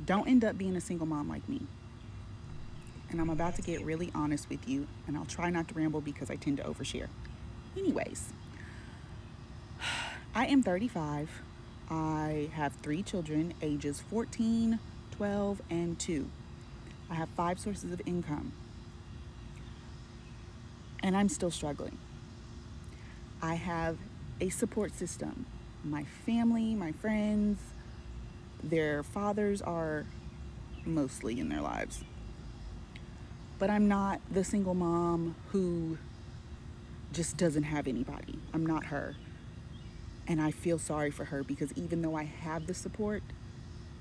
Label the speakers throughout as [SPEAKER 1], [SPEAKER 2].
[SPEAKER 1] Don't end up being a single mom like me. And I'm about to get really honest with you, and I'll try not to ramble because I tend to overshare. Anyways, I am 35. I have three children, ages 14, 12, and 2. I have five sources of income, and I'm still struggling. I have a support system. My family, my friends, their fathers are mostly in their lives. But I'm not the single mom who just doesn't have anybody. I'm not her. And I feel sorry for her because even though I have the support,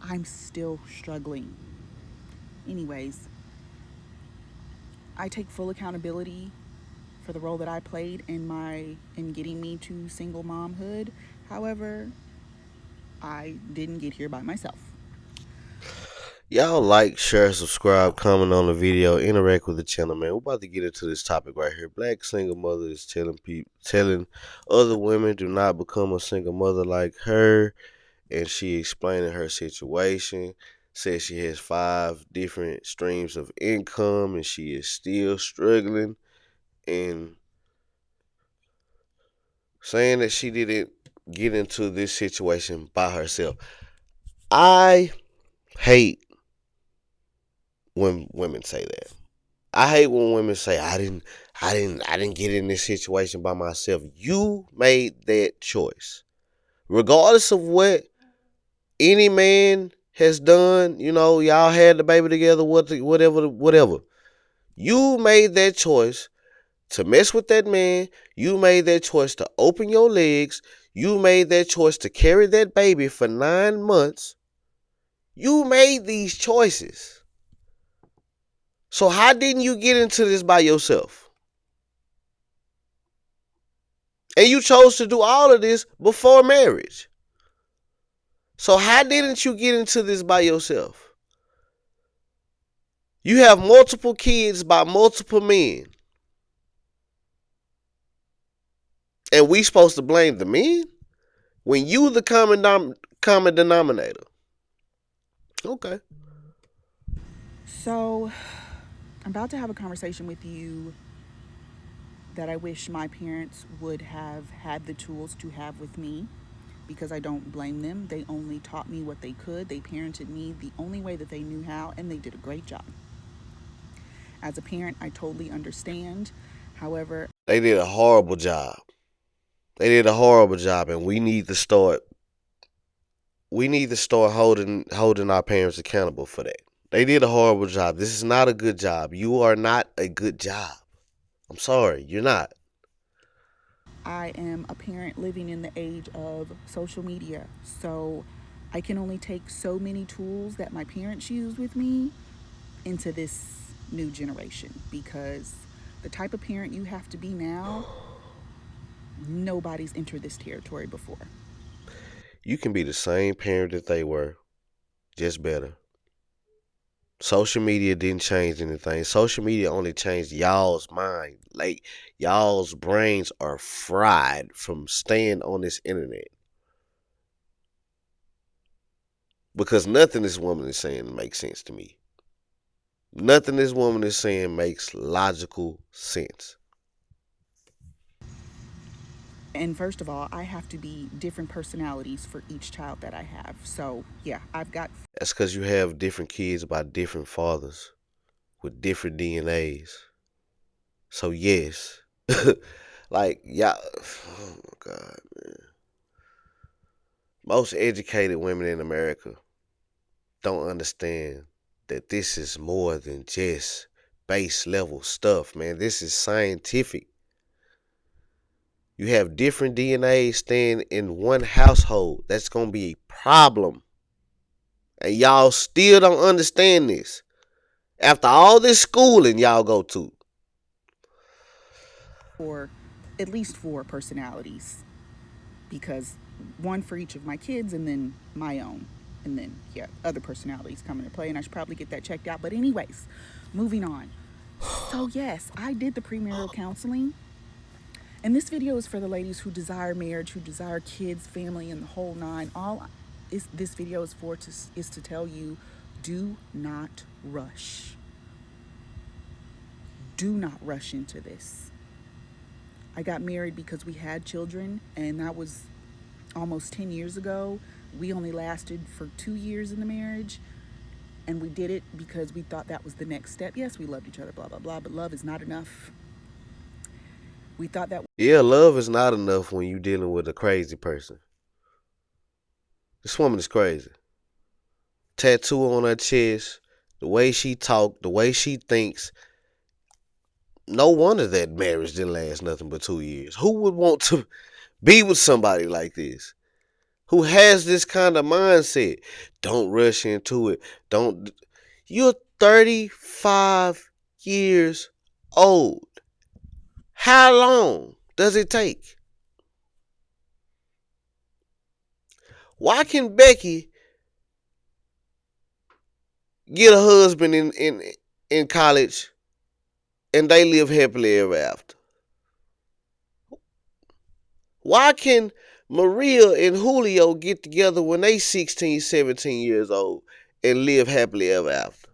[SPEAKER 1] I'm still struggling. Anyways, I take full accountability for the role that I played in getting me to single momhood. However, I didn't get here by myself.
[SPEAKER 2] Y'all like, share, subscribe, comment on the video, interact with the channel, man. We're about to get into this topic right here. Black single mother is telling other women do not become a single mother like her, and she explaining her situation. Says she has 5 different streams of income, and she is still struggling, and saying that she didn't get into this situation by herself. I hate when women say that. I hate when women say I didn't get in this situation by myself. You made that choice. Regardless of what any man has done, y'all had the baby together, whatever. You made that choice to mess with that man. You made that choice to open your legs. You made that choice to carry that baby for 9 months. You made these choices. So how didn't you get into this by yourself? And you chose to do all of this before marriage. So how didn't you get into this by yourself? You have multiple kids by multiple men. And we supposed to blame the men? When you the common denominator. Okay.
[SPEAKER 1] So, I'm about to have a conversation with you that I wish my parents would have had the tools to have with me because I don't blame them. They only taught me what they could. They parented me the only way that they knew how, and they did a great job. As a parent, I totally understand. However,
[SPEAKER 2] They did a horrible job. They did a horrible job, and we need to start holding our parents accountable for that. They did a horrible job. This is not a good job. You are not a good job. I'm sorry, you're not.
[SPEAKER 1] I am a parent living in the age of social media. So I can only take so many tools that my parents used with me into this new generation because the type of parent you have to be now, nobody's entered this territory before.
[SPEAKER 2] You can be the same parent that they were, just better. Social media didn't change anything. Social media only changed y'all's mind. Like, y'all's brains are fried from staying on this internet. Because nothing this woman is saying makes sense to me. Nothing this woman is saying makes logical sense.
[SPEAKER 1] And first of all, I have to be different personalities for each child that I have. So, yeah, I've got
[SPEAKER 2] That's because you have different kids by different fathers with different DNAs. So, yes. Like, y'all. Oh, my God, man. Most educated women in America don't understand that this is more than just base level stuff, man. This is scientific. You have different DNA staying in one household. That's going to be a problem. And y'all still don't understand this. After all this schooling y'all go to.
[SPEAKER 1] for at least four personalities because one for each of my kids and then my own. And then, yeah, other personalities come into play, and I should probably get that checked out. But, anyways, moving on. So, yes, I did the premarital counseling. And this video is for the ladies who desire marriage, who desire kids, family, and the whole nine. All this video is for is to tell you Do not rush. Do not rush into this. I got married because we had children, and that was almost 10 years ago. We only lasted for 2 years in the marriage, and we did it because we thought that was the next step. Yes, we loved each other, blah, blah, blah, but love is not enough. We thought that
[SPEAKER 2] Yeah, love is not enough when you're dealing with a crazy person. This woman is crazy. Tattoo on her chest, the way she talk, the way she thinks. No wonder that marriage didn't last nothing but 2 years. Who would want to be with somebody like this? Who has this kind of mindset? Don't rush into it. Don't. You're 35 years old. How long does it take? Why can Becky get a husband in college and they live happily ever after? Why can Maria and Julio get together when they 16, 17 years old and live happily ever after?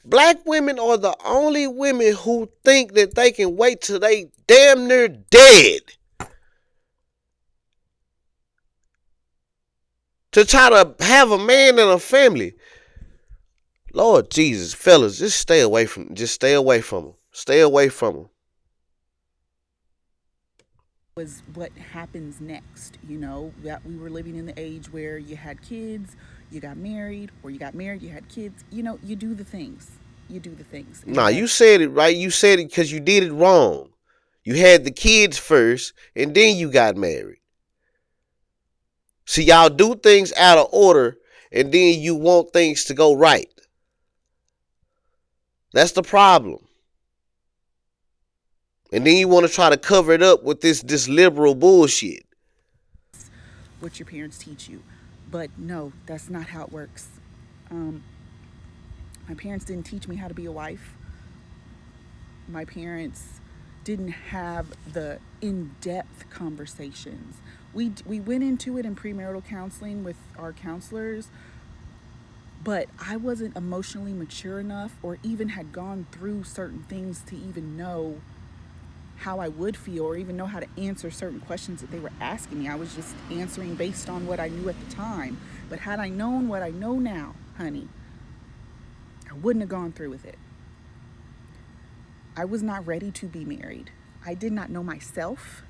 [SPEAKER 2] Black women are the only women who think that they can wait till they damn near dead to try to have a man and a family. Lord Jesus, fellas, just stay away from them. Stay away from them.
[SPEAKER 1] was what happens next. You know, that we were living in the age where you had kids, you got married, or you got married, you had kids. You know, you do the things. You do the things. And
[SPEAKER 2] Nah, you said it right. You said it because you did it wrong. You had the kids first, and then you got married. See, y'all do things out of order, and then you want things to go right. That's the problem. And then you want to try to cover it up with this liberal bullshit.
[SPEAKER 1] what your parents teach you. But no, that's not how it works. Um, my parents didn't teach me how to be a wife. My parents didn't have the in-depth conversations. We went into it in premarital counseling with our counselors, but I wasn't emotionally mature enough or even had gone through certain things to even know how I would feel or even know how to answer certain questions that they were asking me. I was just answering based on what I knew at the time. But had I known what I know now, honey, I wouldn't have gone through with it. I was not ready to be married. I did not know myself.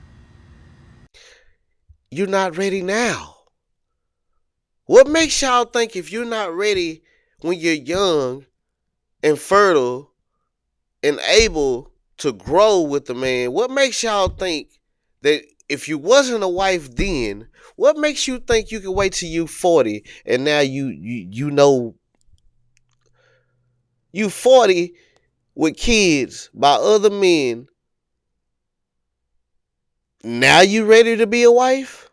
[SPEAKER 2] You're not ready now. What makes y'all think if you're not ready when you're young and fertile and able to grow with the man, what makes y'all think that if you wasn't a wife then, what makes you think you can wait till you 40 and now you know you 40 with kids by other men, now you ready to be a wife?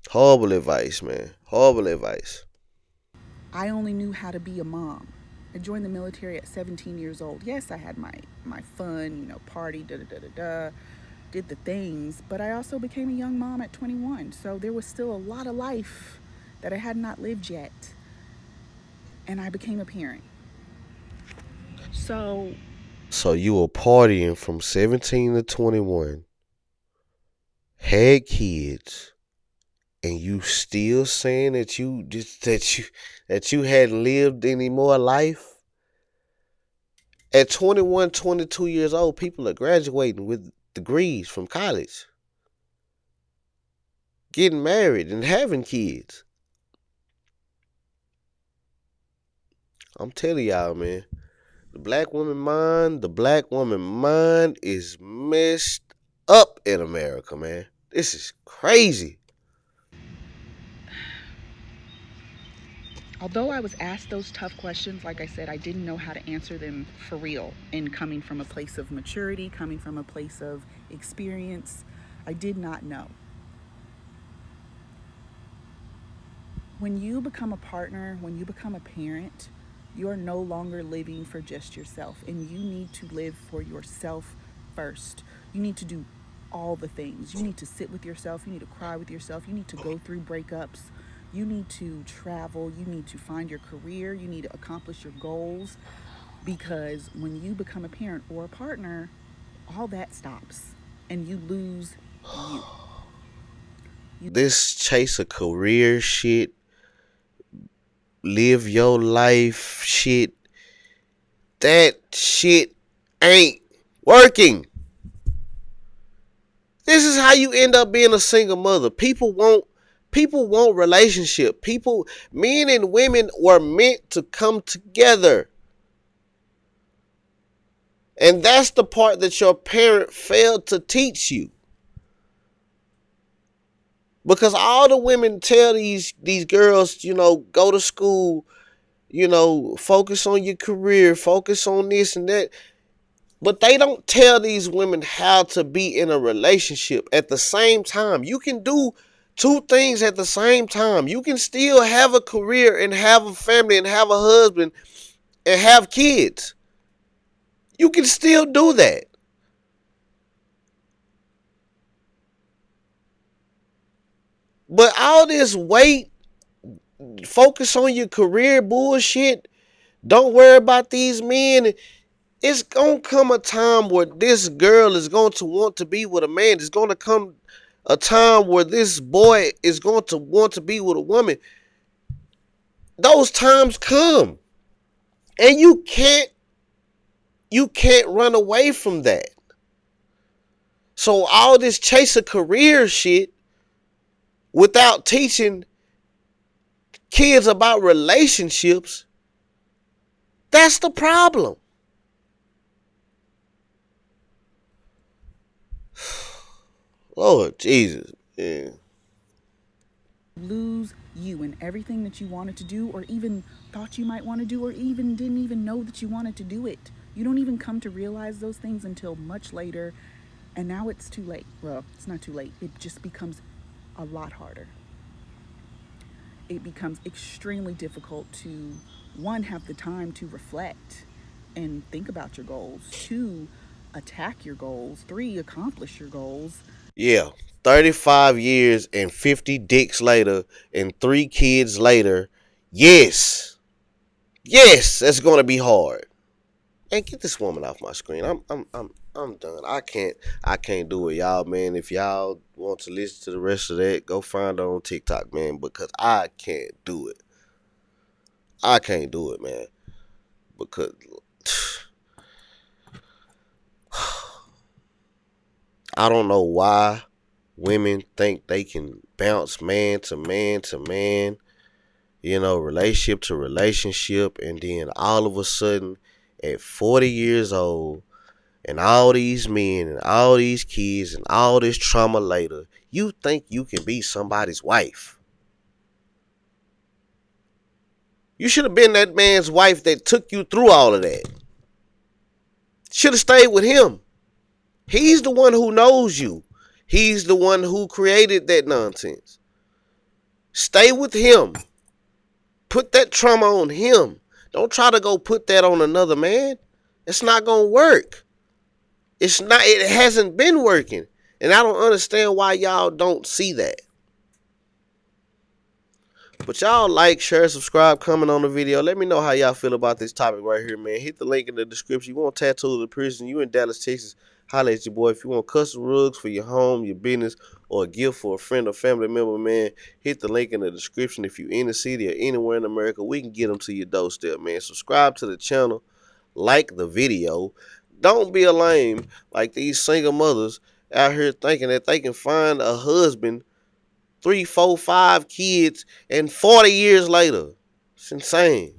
[SPEAKER 2] Horrible advice, man. Horrible advice.
[SPEAKER 1] I only knew how to be a mom. I joined the military at 17 years old. Yes, I had my fun, party, da da da da da, did the things, but I also became a young mom at 21. So there was still a lot of life that I had not lived yet. And I became a parent. So
[SPEAKER 2] So you were partying from 17 to 21, had kids, and you still saying that you hadn't lived any more life? At 21, 22 years old, people are graduating with degrees from college, getting married and having kids. I'm telling y'all, man, the black woman mind is messed up in America, man. This is crazy.
[SPEAKER 1] although I was asked those tough questions, like I said, I didn't know how to answer them for real. And coming from a place of maturity, coming from a place of experience, I did not know. When you become a partner, when you become a parent, you're no longer living for just yourself. And you need to live for yourself first. You need to do all the things. You need to sit with yourself, you need to cry with yourself, you need to go through breakups, you need to travel, you need to find your career, you need to accomplish your goals, because when you become a parent or a partner, all that stops and you lose you.
[SPEAKER 2] This chase a career shit, live your life shit, that shit ain't working. This is how you end up being a single mother. People want relationship. People, men and women were meant to come together. And that's the part that your parent failed to teach you. Because all the women tell these girls, go to school, focus on your career, focus on this and that. But they don't tell these women how to be in a relationship at the same time. You can do two things at the same time. You can still have a career and have a family and have a husband and have kids. You can still do that. But all this weight, focus on your career bullshit, don't worry about these men. It's gonna come a time where this girl is going to want to be with a man. It's gonna come a time where this boy is going to want to be with a woman. Those times come. And you can't run away from that. So all this chase a career shit without teaching kids about relationships, that's the problem. Lord Jesus. Yeah.
[SPEAKER 1] Lose you and everything that you wanted to do, or even thought you might want to do, or even didn't even know that you wanted to do it. You don't even come to realize those things until much later, and now it's too late. Well, it's not too late, it just becomes a lot harder. It becomes extremely difficult to, one, have the time to reflect and think about your goals, two, attack your goals, three, accomplish your goals.
[SPEAKER 2] Yeah. 35 years and 50 dicks later and 3 kids later. Yes. Yes, that's gonna be hard. And get this woman off my screen. I'm done. I can't do it, y'all, man. If y'all want to listen to the rest of that, go find her on TikTok, man, because I can't do it. I can't do it, man. Because I don't know why women think they can bounce man to man to man, relationship to relationship, and then all of a sudden at 40 years old and all these men and all these kids and all this trauma later, you think you can be somebody's wife. You should have been that man's wife that took you through all of that. Should have stayed with him. He's the one who knows you. He's the one who created that nonsense. Stay with him. Put that trauma on him. Don't try to go put that on another man. It's not going to work. It hasn't been working. And I don't understand why y'all don't see that. But y'all like, share, subscribe, comment on the video. Let me know how y'all feel about this topic right here, man. Hit the link in the description. You want tattoos in prison, you in Dallas, Texas, holla at your boy. If you want custom rugs for your home, your business, or a gift for a friend or family member, man, hit the link in the description. If you're in the city or anywhere in America, we can get them to your doorstep, man. Subscribe to the channel. Like the video. Don't be a lame like these single mothers out here thinking that they can find a husband 3, 4, 5 kids, and 40 years later. It's insane.